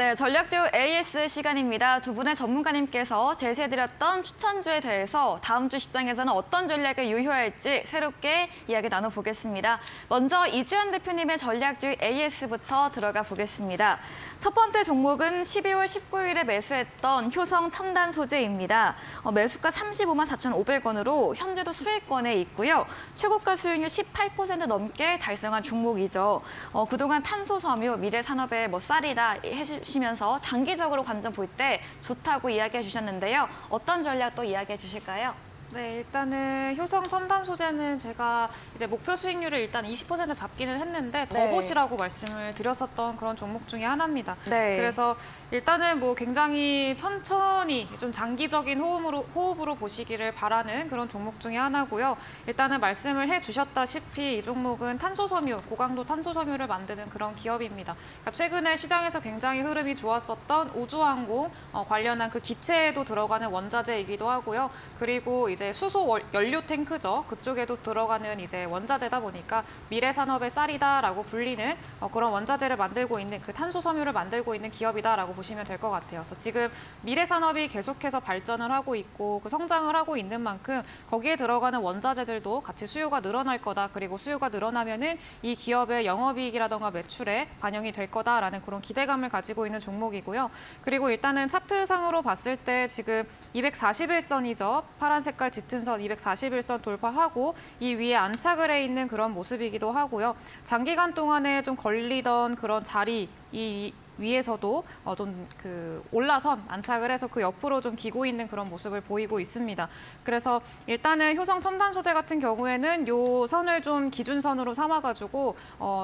네, 전략주 AS 시간입니다. 두 분의 전문가님께서 제시해드렸던 추천주에 대해서 다음 주 시장에서는 어떤 전략을 유효할지 새롭게 이야기 나눠보겠습니다. 먼저 이주연 대표님의 전략주 AS부터 들어가 보겠습니다. 첫 번째 종목은 12월 19일에 매수했던 효성 첨단 소재입니다. 매수가 35만 4,500원으로 현재도 수익권에 있고요. 최고가 수익률 18% 넘게 달성한 종목이죠. 그동안 탄소 섬유, 미래 산업의 쌀이다 해주시면서 장기적으로 관점 볼 때 좋다고 이야기해 주셨는데요. 어떤 전략 또 이야기해 주실까요? 네, 일단은 효성 첨단 소재는 제가 이제 목표 수익률을 일단 20% 잡기는 했는데 더 네. 보시라고 말씀을 드렸었던 그런 종목 중에 하나입니다. 네. 그래서 일단은 굉장히 천천히 좀 장기적인 호흡으로 보시기를 바라는 그런 종목 중에 하나고요. 일단은 말씀을 해주셨다시피 이 종목은 탄소섬유, 고강도 탄소섬유를 만드는 그런 기업입니다. 그러니까 최근에 시장에서 굉장히 흐름이 좋았었던 우주항공 관련한 그 기체에도 들어가는 원자재이기도 하고요. 그리고 이제 수소 연료 탱크죠. 그쪽에도 들어가는 이제 원자재다 보니까 미래 산업의 쌀이다라고 불리는 그런 원자재를 만들고 있는 그 탄소 섬유를 만들고 있는 기업이다라고 보시면 될 것 같아요. 그래서 지금 미래 산업이 계속해서 발전을 하고 있고 그 성장을 하고 있는 만큼 거기에 들어가는 원자재들도 같이 수요가 늘어날 거다. 그리고 수요가 늘어나면은 이 기업의 영업이익이라던가 매출에 반영이 될 거다라는 그런 기대감을 가지고 있는 종목이고요. 그리고 일단은 차트상으로 봤을 때 지금 241선이죠. 파란 색깔 짙은 선 241선 돌파하고 이 위에 안착을 해 있는 그런 모습이기도 하고요. 장기간 동안에 좀 걸리던 그런 자리 이 위에서도 좀 올라선 안착을 해서 그 옆으로 좀 기고 있는 그런 모습을 보이고 있습니다. 그래서 일단은 효성 첨단 소재 같은 경우에는 요 선을 좀 기준선으로 삼아가지고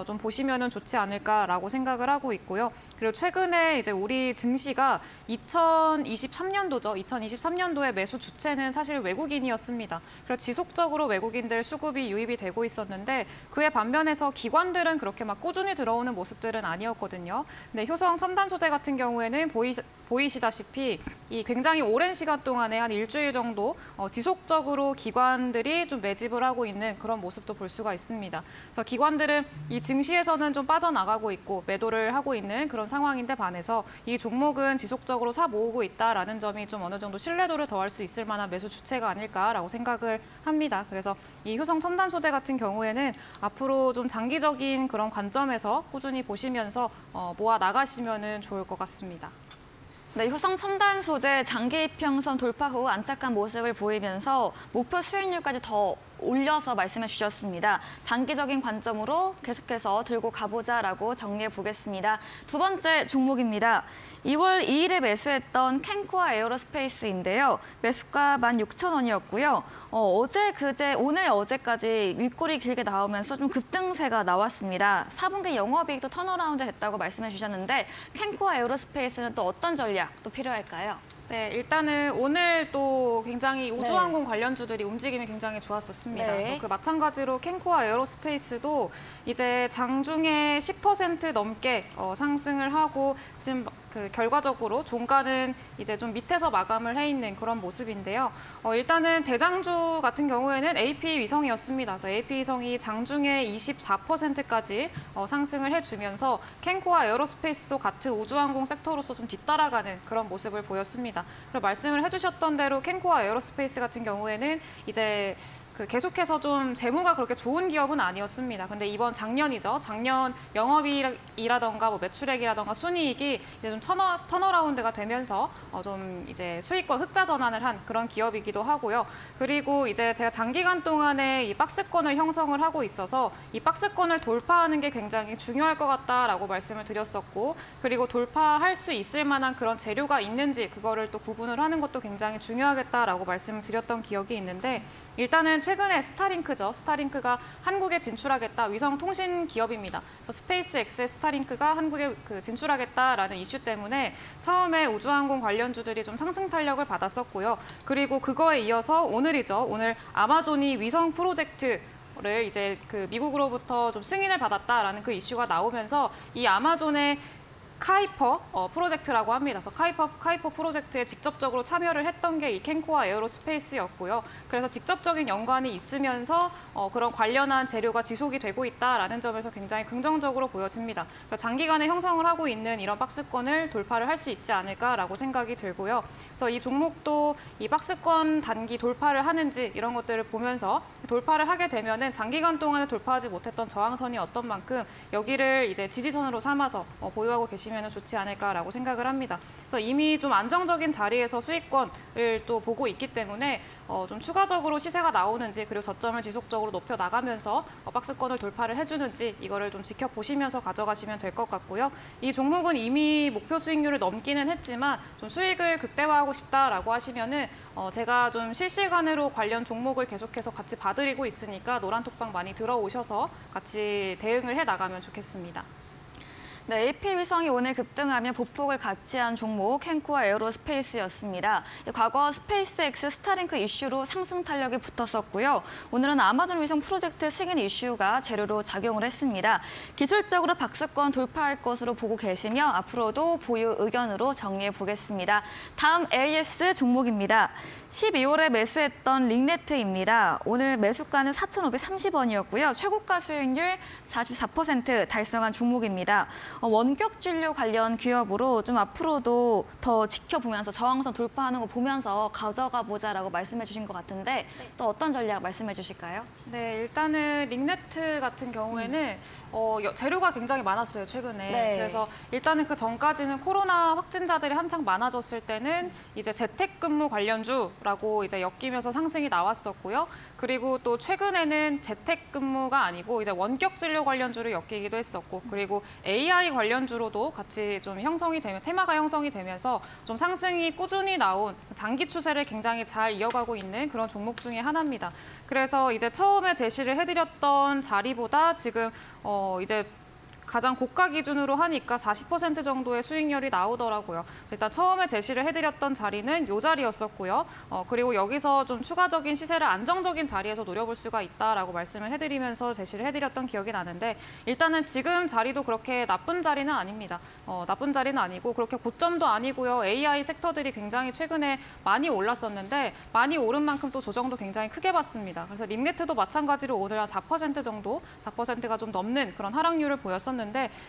좀 보시면은 좋지 않을까라고 생각을 하고 있고요. 그리고 최근에 이제 우리 증시가 2023년도죠. 2023년도에 매수 주체는 사실 외국인이었습니다. 그래서 지속적으로 외국인들 수급이 유입이 되고 있었는데 그에 반면에서 기관들은 그렇게 막 꾸준히 들어오는 모습들은 아니었거든요. 근데 효성 첨단 소재 같은 경우에는 보이시다시피 이 굉장히 오랜 시간 동안에 한 일주일 정도 지속적으로 기관들이 좀 매집을 하고 있는 그런 모습도 볼 수가 있습니다. 그래서 기관들은 이 증시에서는 좀 빠져나가고 있고 매도를 하고 있는 그런 상황인데 반해서 이 종목은 지속적으로 사 모으고 있다라는 점이 좀 어느 정도 신뢰도를 더할 수 있을 만한 매수 주체가 아닐까라고 생각을 합니다. 그래서 이 효성 첨단 소재 같은 경우에는 앞으로 좀 장기적인 그런 관점에서 꾸준히 보시면서 모아 나가시면은 좋을 것 같습니다. 네, 효성 첨단 소재 장기 이평선 돌파 후 안착한 모습을 보이면서 목표 수익률까지 더 올려서 말씀해 주셨습니다. 장기적인 관점으로 계속해서 들고 가보자라고 정리해 보겠습니다. 두 번째 종목입니다. 2월 2일에 매수했던 캔코아 에어로스페이스인데요. 매수가 16,000원이었고요. 어제, 그제, 오늘, 어제까지 윗골이 길게 나오면서 좀 급등세가 나왔습니다. 4분기 영업이익도 턴어라운드 됐다고 말씀해 주셨는데 캔코아 에어로스페이스는 또 어떤 전략 또 필요할까요? 네, 일단은 오늘 또 굉장히 우주항공 관련주들이 움직임이 굉장히 좋았었습니다. 네. 그래서 그 마찬가지로 캔코아 에어로스페이스도 이제 장중에 10% 넘게 상승을 하고 지금 그 결과적으로 종가는 이제 좀 밑에서 마감을 해 있는 그런 모습인데요. 일단은 대장주 같은 경우에는 AP 위성이었습니다. 그래서 AP 위성이 장중에 24%까지 상승을 해주면서 캔코아 에어로스페이스도 같은 우주항공 섹터로서 좀 뒤따라가는 그런 모습을 보였습니다. 그리고 말씀을 해주셨던 대로 캔코아 에어로스페이스 같은 경우에는 이제 계속해서 좀 재무가 그렇게 좋은 기업은 아니었습니다. 근데 이번 작년이죠. 작년 영업이익이라던가 매출액이라던가 순이익이 이제 좀 턴어라운드가 되면서 좀 이제 수익권 흑자 전환을 한 그런 기업이기도 하고요. 그리고 이제 제가 장기간 동안에 이 박스권을 형성을 하고 있어서 이 박스권을 돌파하는 게 굉장히 중요할 것 같다라고 말씀을 드렸었고, 그리고 돌파할 수 있을 만한 그런 재료가 있는지 그거를 또 구분을 하는 것도 굉장히 중요하겠다라고 말씀을 드렸던 기억이 있는데, 일단은 최근에 스타링크죠. 스타링크가 한국에 진출하겠다. 위성 통신 기업입니다. 그래서 스페이스X의 스타링크가 한국에 진출하겠다라는 이슈 때문에 처음에 우주항공 관련주들이 좀 상승 탄력을 받았었고요. 그리고 그거에 이어서 오늘이죠. 오늘 아마존이 위성 프로젝트를 이제 미국으로부터 좀 승인을 받았다라는 그 이슈가 나오면서 이 아마존의 카이퍼 프로젝트라고 합니다. 그래서 카이퍼 프로젝트에 직접적으로 참여를 했던 게 이 캔코아 에어로스페이스였고요. 그래서 직접적인 연관이 있으면서 그런 관련한 재료가 지속이 되고 있다라는 점에서 굉장히 긍정적으로 보여집니다. 그러니까 장기간에 형성을 하고 있는 이런 박스권을 돌파를 할 수 있지 않을까라고 생각이 들고요. 그래서 이 종목도 이 박스권 단기 돌파를 하는지 이런 것들을 보면서 돌파를 하게 되면은 장기간 동안에 돌파하지 못했던 저항선이 어떤 만큼 여기를 이제 지지선으로 삼아서 보유하고 계시면 좋지 않을까라고 생각을 합니다. 그래서 이미 좀 안정적인 자리에서 수익권을 또 보고 있기 때문에 좀 추가적으로 시세가 나오는지 그리고 저점을 지속적으로 높여 나가면서 박스권을 돌파를 해주는지 이거를 좀 지켜보시면서 가져가시면 될 것 같고요. 이 종목은 이미 목표 수익률을 넘기는 했지만 좀 수익을 극대화하고 싶다라고 하시면은 제가 좀 실시간으로 관련 종목을 계속해서 같이 봐드리고 있으니까 노란톡방 많이 들어오셔서 같이 대응을 해 나가면 좋겠습니다. 네, AP위성이 오늘 급등하며 보폭을 같이 한 종목 캔코아 에어로스페이스였습니다. 과거 스페이스X 스타링크 이슈로 상승 탄력이 붙었었고요. 오늘은 아마존 위성 프로젝트 승인 이슈가 재료로 작용을 했습니다. 기술적으로 박스권 돌파할 것으로 보고 계시며 앞으로도 보유 의견으로 정리해 보겠습니다. 다음 AS 종목입니다. 12월에 매수했던 링네트입니다. 오늘 매수가는 4,530원이었고요. 최고가 수익률 44% 달성한 종목입니다. 원격 진료 관련 기업으로 좀 앞으로도 더 지켜보면서 저항선 돌파하는 거 보면서 가져가 보자라고 말씀해 주신 것 같은데 또 어떤 전략 말씀해 주실까요? 네, 일단은 링네트 같은 경우에는 재료가 굉장히 많았어요, 최근에. 네. 그래서 일단은 그 전까지는 코로나 확진자들이 한창 많아졌을 때는 이제 재택근무 관련주라고 이제 엮이면서 상승이 나왔었고요. 그리고 또 최근에는 재택근무가 아니고 이제 원격 진료 관련주로 엮이기도 했었고, 그리고 AI 관련주로도 같이 좀 형성이 되면 테마가 형성이 되면서 좀 상승이 꾸준히 나온 장기 추세를 굉장히 잘 이어가고 있는 그런 종목 중에 하나입니다. 그래서 이제 처음에 제시를 해드렸던 자리보다 지금 이제 가장 고가 기준으로 하니까 40% 정도의 수익률이 나오더라고요. 일단 처음에 제시를 해드렸던 자리는 이 자리였었고요. 그리고 여기서 좀 추가적인 시세를 안정적인 자리에서 노려볼 수가 있다라고 말씀을 해드리면서 제시를 해드렸던 기억이 나는데 일단은 지금 자리도 그렇게 나쁜 자리는 아닙니다. 나쁜 자리는 아니고 그렇게 고점도 아니고요. AI 섹터들이 굉장히 최근에 많이 올랐었는데 많이 오른 만큼 또 조정도 굉장히 크게 봤습니다. 그래서 링네트도 마찬가지로 오늘 한 4% 정도, 4%가 좀 넘는 그런 하락률을 보였었는데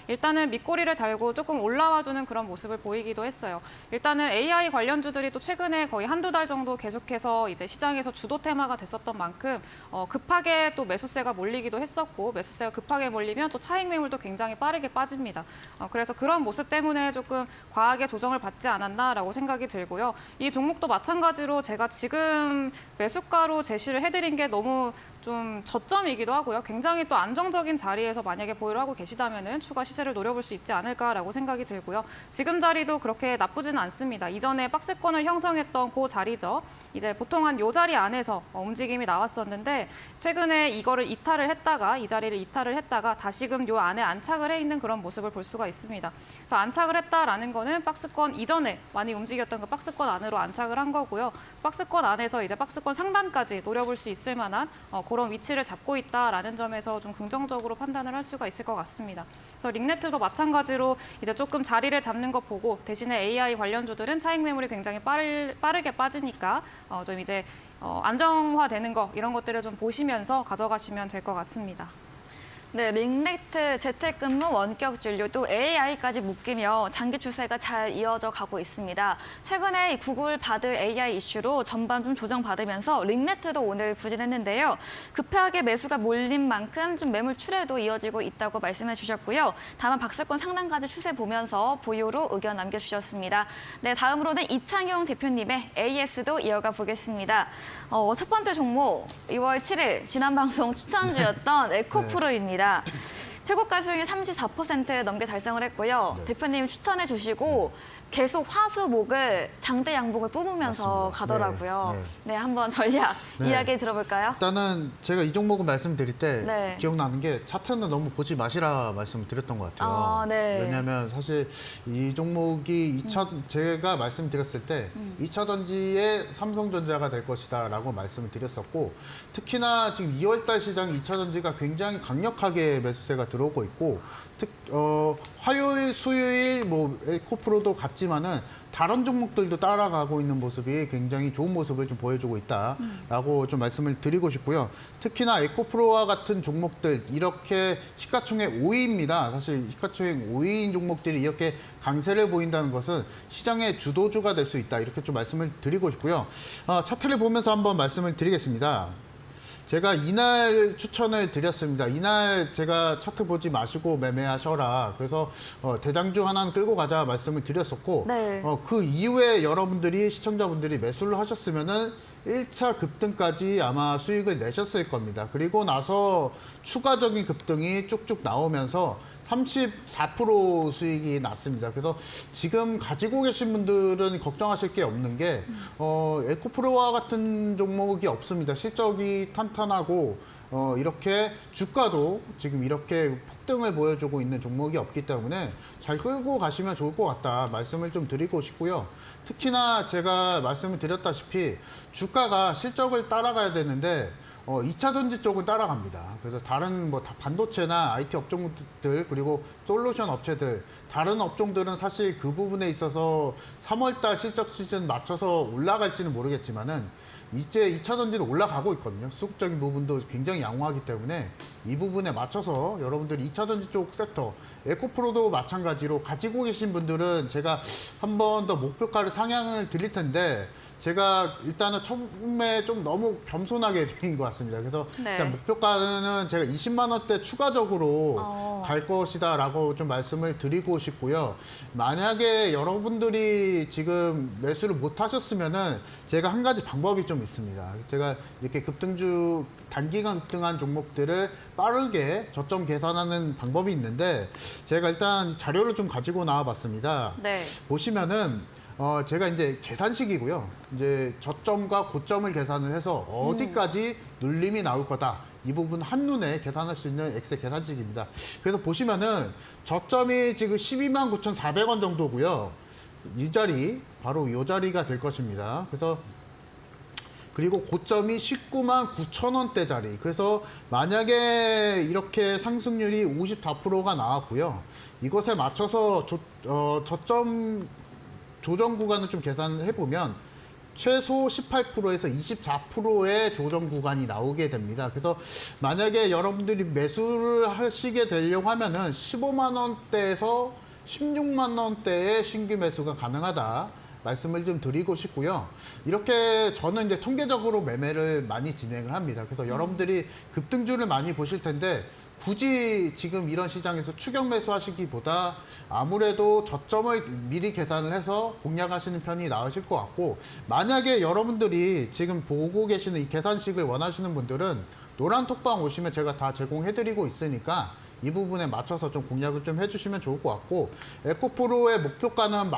일단은 밑꼬리를 달고 조금 올라와주는 그런 모습을 보이기도 했어요. 일단은 AI 관련주들이 또 최근에 거의 한두 달 정도 계속해서 이제 시장에서 주도 테마가 됐었던 만큼 급하게 또 매수세가 몰리기도 했었고 매수세가 급하게 몰리면 또 차익 매물도 굉장히 빠르게 빠집니다. 그래서 그런 모습 때문에 조금 과하게 조정을 받지 않았나라고 생각이 들고요. 이 종목도 마찬가지로 제가 지금 매수가로 제시를 해드린 게 너무 좀 저점이기도 하고요. 굉장히 또 안정적인 자리에서 만약에 보유를 하고 계시다면은 추가 시세를 노려볼 수 있지 않을까라고 생각이 들고요. 지금 자리도 그렇게 나쁘지는 않습니다. 이전에 박스권을 형성했던 그 자리죠. 이제 보통 한 이 자리 안에서 움직임이 나왔었는데 최근에 이거를 이탈을 했다가 이 자리를 이탈을 했다가 다시금 이 안에 안착을 해 있는 그런 모습을 볼 수가 있습니다. 그래서 안착을 했다라는 거는 박스권 이전에 많이 움직였던 그 박스권 안으로 안착을 한 거고요. 박스권 안에서 이제 박스권 상단까지 노려볼 수 있을 만한 그런 위치를 잡고 있다라는 점에서 좀 긍정적으로 판단을 할 수가 있을 것 같습니다. 그래서 링네트도 마찬가지로 이제 조금 자리를 잡는 것 보고 대신에 AI 관련주들은 차익 매물이 굉장히 빠르게 빠지니까 좀 이제 안정화되는 거 이런 것들을 좀 보시면서 가져가시면 될 것 같습니다. 네, 링네트, 재택근무, 원격 진료, 또 AI까지 묶이며 장기 추세가 잘 이어져 가고 있습니다. 최근에 이 구글 바드 AI 이슈로 전반 좀 조정받으면서 링네트도 오늘 부진했는데요. 급하게 매수가 몰린 만큼 좀 매물 출회도 이어지고 있다고 말씀해 주셨고요. 다만 박스권 상단까지 추세 보면서 보유로 의견 남겨주셨습니다. 네, 다음으로는 이창용 대표님의 AS도 이어가 보겠습니다. 첫 번째 종목, 2월 7일 지난 방송 추천주였던 에코프로입니다. 최고가 수익이 34% 넘게 달성을 했고요. 네. 대표님 추천해 주시고 계속 화수목을 장대 양봉을 뿜으면서 맞습니다. 가더라고요. 네, 네, 한번 전략 네. 이야기 들어볼까요? 일단은 제가 이 종목은 말씀드릴 때 네. 기억나는 게 차트는 너무 보지 마시라 말씀을 드렸던 것 같아요. 아, 네. 왜냐하면 사실 이 종목이 제가 말씀드렸을 때 2차 전지의 삼성전자가 될 것이다 라고 말씀을 드렸었고, 특히나 지금 2월달 시장 2차 전지가 굉장히 강력하게 매수세가 들어오고 있고, 화요일, 수요일 뭐 에코프로도 같지만은 다른 종목들도 따라가고 있는 모습이 굉장히 좋은 모습을 좀 보여주고 있다라고 좀 말씀을 드리고 싶고요. 특히나 에코프로와 같은 종목들, 이렇게 시가총액 5위입니다. 사실 시가총액 5위인 종목들이 이렇게 강세를 보인다는 것은 시장의 주도주가 될 수 있다, 이렇게 좀 말씀을 드리고 싶고요. 차트를 보면서 한번 말씀을 드리겠습니다. 제가 이날 추천을 드렸습니다. 이날 제가 차트 보지 마시고 매매하셔라. 그래서 대장주 하나는 끌고 가자 말씀을 드렸었고, 네. 그 이후에 여러분들이, 시청자분들이 매수를 하셨으면은 1차 급등까지 아마 수익을 내셨을 겁니다. 그리고 나서 추가적인 급등이 쭉쭉 나오면서 34% 수익이 났습니다. 그래서 지금 가지고 계신 분들은 걱정하실 게 없는 게, 에코프로와 같은 종목이 없습니다. 실적이 탄탄하고, 이렇게 주가도 지금 이렇게 폭등을 보여주고 있는 종목이 없기 때문에 잘 끌고 가시면 좋을 것 같다 말씀을 좀 드리고 싶고요. 특히나 제가 말씀을 드렸다시피 주가가 실적을 따라가야 되는데 2차 전지 쪽은 따라갑니다. 그래서 다른 뭐 반도체나 IT 업종들, 그리고 솔루션 업체들, 다른 업종들은 사실 그 부분에 있어서 3월달 실적 시즌 맞춰서 올라갈지는 모르겠지만은 이제 2차 전지는 올라가고 있거든요. 수급적인 부분도 굉장히 양호하기 때문에 이 부분에 맞춰서 여러분들이 2차 전지 쪽 섹터, 에코프로도 마찬가지로 가지고 계신 분들은 제가 한 번 더 목표가를 상향을 드릴 텐데, 제가 일단은 처음에 좀 너무 겸손하게 드린 것 같습니다. 그래서 네. 일단 목표가는 제가 20만 원대 추가적으로 갈 것이다라고 좀 말씀을 드리고 싶고요. 만약에 여러분들이 지금 매수를 못 하셨으면은 제가 한 가지 방법이 좀 있습니다. 제가 이렇게 단기간 급등한 종목들을 빠르게 저점 계산하는 방법이 있는데, 제가 일단 이 자료를 좀 가지고 나와 봤습니다. 네. 보시면은 제가 이제 계산식이고요. 이제 저점과 고점을 계산을 해서 어디까지 눌림이 나올 거다, 이 부분 한눈에 계산할 수 있는 엑셀 계산식입니다. 그래서 보시면은 저점이 지금 129,400원 정도고요. 이 자리, 바로 이 자리가 될 것입니다. 그래서 그리고 고점이 199,900원대 자리. 그래서 만약에 이렇게 상승률이 54%가 나왔고요. 이것에 맞춰서 저점 조정 구간을 좀 계산을 해보면 최소 18%에서 24%의 조정 구간이 나오게 됩니다. 그래서 만약에 여러분들이 매수를 하시게 되려고 하면은 15만 원대에서 16만 원대의 신규 매수가 가능하다 말씀을 좀 드리고 싶고요. 이렇게 저는 이제 통계적으로 매매를 많이 진행을 합니다. 그래서 여러분들이 급등주를 많이 보실 텐데, 굳이 지금 이런 시장에서 추격 매수하시기보다 아무래도 저점을 미리 계산을 해서 공략하시는 편이 나으실 것 같고, 만약에 여러분들이 지금 보고 계시는 이 계산식을 원하시는 분들은 노란 톡방 오시면 제가 다 제공해드리고 있으니까 이 부분에 맞춰서 좀 공략을 좀 해주시면 좋을 것 같고, 에코프로의 목표가는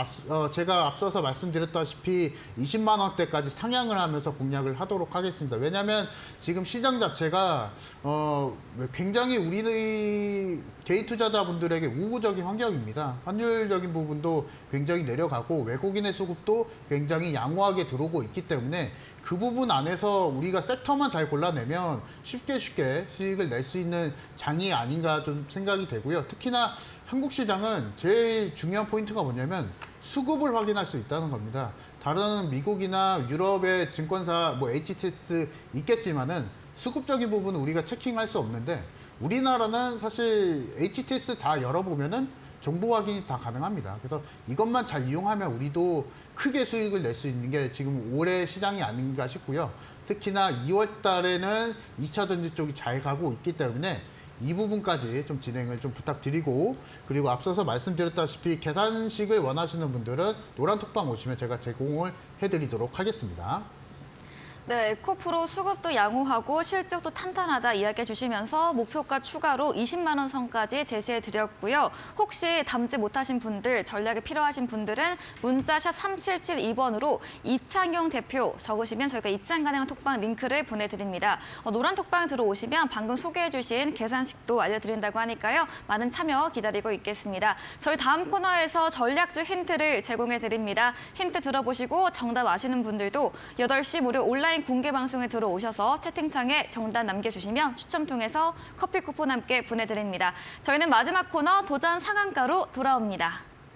제가 앞서서 말씀드렸다시피 20만 원대까지 상향을 하면서 공략을 하도록 하겠습니다. 왜냐하면 지금 시장 자체가 굉장히 우리 개인 투자자분들에게 우호적인 환경입니다. 환율적인 부분도 굉장히 내려가고 외국인의 수급도 굉장히 양호하게 들어오고 있기 때문에 그 부분 안에서 우리가 섹터만 잘 골라내면 쉽게 수익을 낼 수 있는 장이 아닌가 좀 생각이 되고요. 특히나 한국 시장은 제일 중요한 포인트가 뭐냐면 수급을 확인할 수 있다는 겁니다. 다른 미국이나 유럽의 증권사, 뭐 HTS 있겠지만은 수급적인 부분은 우리가 체킹할 수 없는데, 우리나라는 사실 HTS 다 열어보면은 정보 확인이 다 가능합니다. 그래서 이것만 잘 이용하면 우리도 크게 수익을 낼 수 있는 게 지금 올해 시장이 아닌가 싶고요. 특히나 2월 달에는 2차 전지 쪽이 잘 가고 있기 때문에 이 부분까지 좀 진행을 좀 부탁드리고, 그리고 앞서서 말씀드렸다시피 계산식을 원하시는 분들은 노란 톡방 오시면 제가 제공을 해드리도록 하겠습니다. 네, 에코프로 수급도 양호하고 실적도 탄탄하다 이야기해 주시면서 목표가 추가로 20만 원 선까지 제시해 드렸고요. 혹시 담지 못하신 분들, 전략이 필요하신 분들은 문자샵 3772번으로 이창용 대표 적으시면 저희가 입장 가능한 톡방 링크를 보내드립니다. 노란 톡방 들어오시면 방금 소개해 주신 계산식도 알려드린다고 하니까요. 많은 참여 기다리고 있겠습니다. 저희 다음 코너에서 전략주 힌트를 제공해 드립니다. 힌트 들어보시고 정답 아시는 분들도 8시 무료 온라인 공개 방송에 들어오셔서 채팅창에 정답 남겨주시면 추첨 통해서 커피 쿠폰 함께 보내드립니다. 저희는 마지막 코너 도전 상한가로 돌아옵니다.